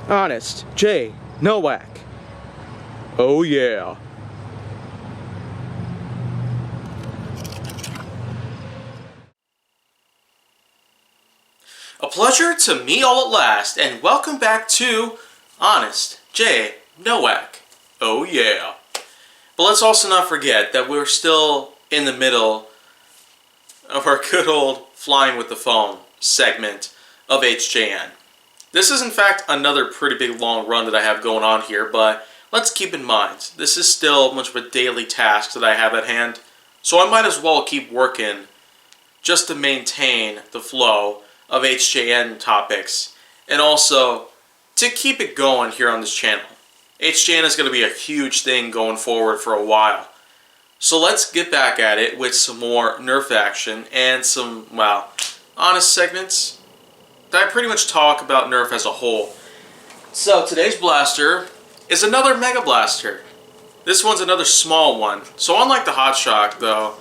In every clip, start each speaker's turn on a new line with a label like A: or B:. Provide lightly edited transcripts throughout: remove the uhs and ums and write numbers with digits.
A: Honest J. Nowak. Oh yeah.
B: A pleasure to meet all at last, and welcome back to Honest J. Nowak. Oh yeah. But let's also not forget that we're still in the middle of our good old Flying with the Phone segment of HJN. This is in fact another pretty big long run that I have going on here, but let's keep in mind, this is still much of a daily task that I have at hand, so I might as well keep working just to maintain the flow of HJN topics, and also to keep it going here on this channel. HJN is going to be a huge thing going forward for a while. So let's get back at it with some more Nerf action and some, well, honest segments that I pretty much talk about Nerf as a whole. So today's blaster is another Mega Blaster. This one's another small one. So unlike the Hot Shock though,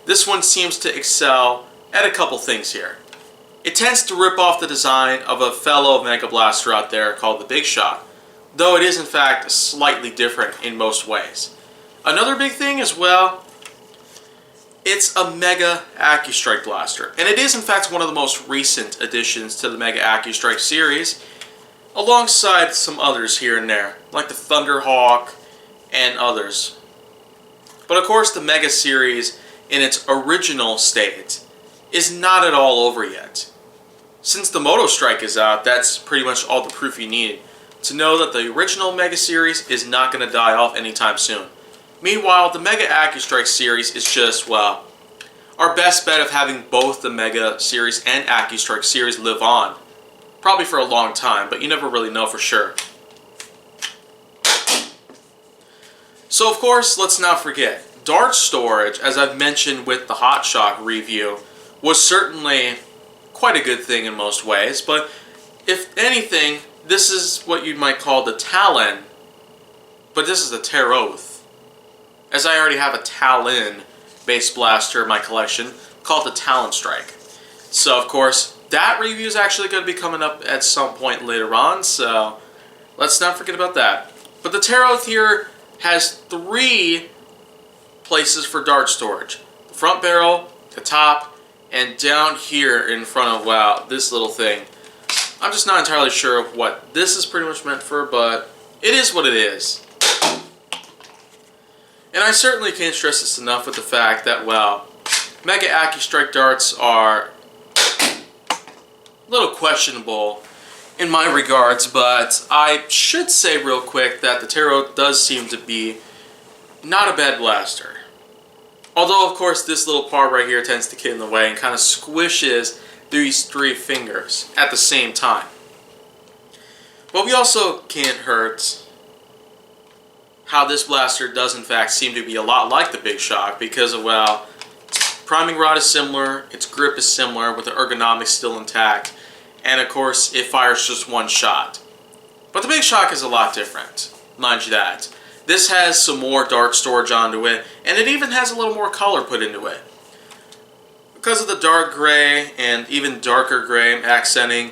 B: this one seems to excel at a couple things here. It tends to rip off the design of a fellow Mega Blaster out there called the Big Shock, though it is in fact slightly different in most ways. Another big thing as well, it's a Mega AccuStrike Blaster, and it is in fact one of the most recent additions to the Mega AccuStrike series, alongside some others here and there, like the Thunderhawk and others. But of course the Mega series in its original state is not at all over yet. Since the Moto Strike is out, that's pretty much all the proof you need to know that the original Mega series is not going to die off anytime soon. Meanwhile, the Mega AccuStrike series is just, well, our best bet of having both the Mega series and AccuStrike series live on. Probably for a long time, but you never really know for sure. So of course, let's not forget, dart storage, as I've mentioned with the Hot Shock review, was certainly quite a good thing in most ways, but if anything, this is what you might call the Talon, but this is the Taroth, as I already have a Talon base blaster in my collection called the Talon Strike. So of course, that review is actually going to be coming up at some point later on, so let's not forget about that. But the Taroth here has 3 places for dart storage. The front barrel, the top, and down here in front of, wow, this little thing. I'm just not entirely sure of what this is pretty much meant for, but it is what it is. And I certainly can't stress this enough with the fact that, well, Mega AccuStrike darts are a little questionable in my regards, but I should say real quick that the Taroth does seem to be not a bad blaster. Although, of course, this little part right here tends to get in the way and kind of squishes these 3 fingers at the same time. But we also can't hurt how this blaster does in fact seem to be a lot like the Big Shock because of, well, priming rod is similar, its grip is similar with the ergonomics still intact, and of course it fires just one shot. But the Big Shock is a lot different, mind you that. This has some more dart storage onto it, and it even has a little more color put into it. Because of the dark gray and even darker gray accenting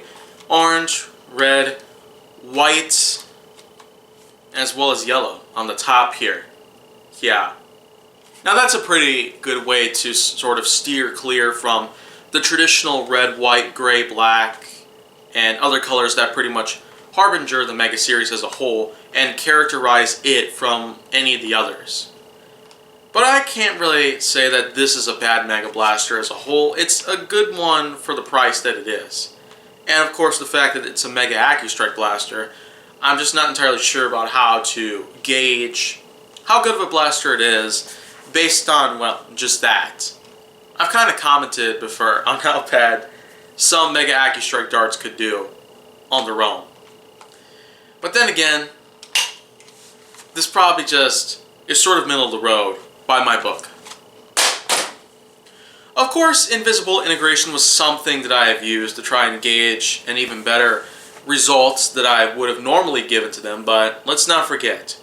B: orange, red, white, as well as yellow on the top here. Yeah. Now that's a pretty good way to sort of steer clear from the traditional red, white, gray, black, and other colors that pretty much harbinger the Mega series as a whole and characterize it from any of the others. But I can't really say that this is a bad Mega Blaster as a whole. It's a good one for the price that it is. And of course the fact that it's a Mega AccuStrike Blaster, I'm just not entirely sure about how to gauge how good of a blaster it is based on, well, just that. I've kind of commented before on how bad some Mega AccuStrike darts could do on their own. But then again, this probably just is sort of middle of the road by my book. Of course, invisible integration was something that I have used to try and gauge an even better results that I would have normally given to them, but let's not forget,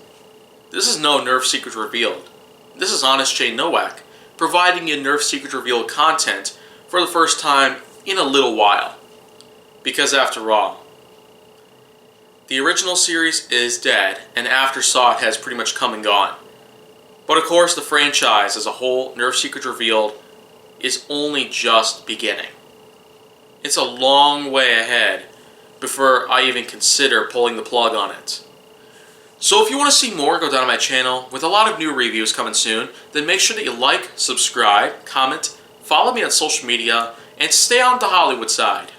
B: this is no Nerf Secret Revealed. This is Honest J. Nowak, providing you Nerf Secret Revealed content for the first time in a little while. Because after all, The original series is dead, and Aftershock has pretty much come and gone. But of course, the franchise as a whole, Nerve Secrets Revealed, is only just beginning. It's a long way ahead before I even consider pulling the plug on it. So if you want to see more, go down to my channel with a lot of new reviews coming soon. Then make sure that you like, subscribe, comment, follow me on social media, and stay on the Hollywood side.